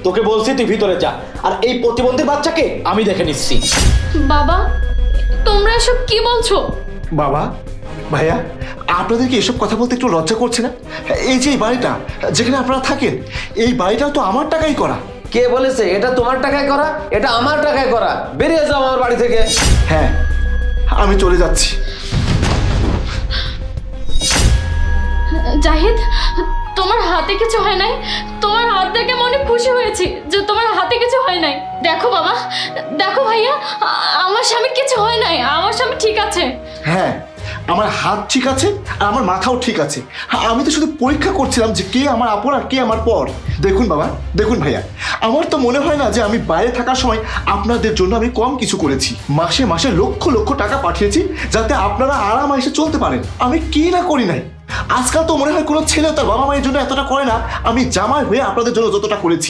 তোকে বলছি তুই ভিতরে যা, আর এই প্রতিবন্ধী বাচ্চাকে আমি দেখে নিচ্ছি। বাবা, তোমরা এসব কি বলছো? বাবা, ভাইয়া, আপনাদেরকে এসব কথা বলতে একটু লজ্জা করছে না? এই যে এই বাড়িটা যেখানে আপনারা থাকেন, এই বাড়িটাও তো আমার টাকাই করা। কে বলেছে এটা তোমার টাকায় করা? এটা আমার টাকায় করা। বেরিয়ে যাও আমার বাড়ি থেকে। হ্যাঁ, আমি চলে যাচ্ছি। জাহিদ, তোমার হাতে কিছু হয় নাই? তোমার হাত দেখে মনে খুশি হয়েছি যে তোমার হাতে কিছু হয় নাই। দেখো বাবা, দেখো ভাইয়া, আমার স্বামী কিছু হয় নাই, আমার স্বামী ঠিক আছে। হ্যাঁ, আমার হাত ঠিক আছে আর আমার মাথাও ঠিক আছে। আমি তো শুধু পরীক্ষা করছিলাম যে কে আমার আপন আর কে আমার পর। দেখুন বাবা, দেখুন ভাইয়া, আমার তো মনে হয় না যে আমি বাইরে থাকার সময় আপনাদের জন্য আমি কম কিছু করেছি। মাসে মাসে লক্ষ লক্ষ টাকা পাঠিয়েছি যাতে আপনারা আরামাইসে চলতে পারেন। আমি কি না করি নাই। আজকাল তো মনে হয় কোনো ছেলে তার বাবা মায়ের জন্য এতটা করে না, আমি জামাই হয়ে আপনাদের জন্য যতটা করেছি।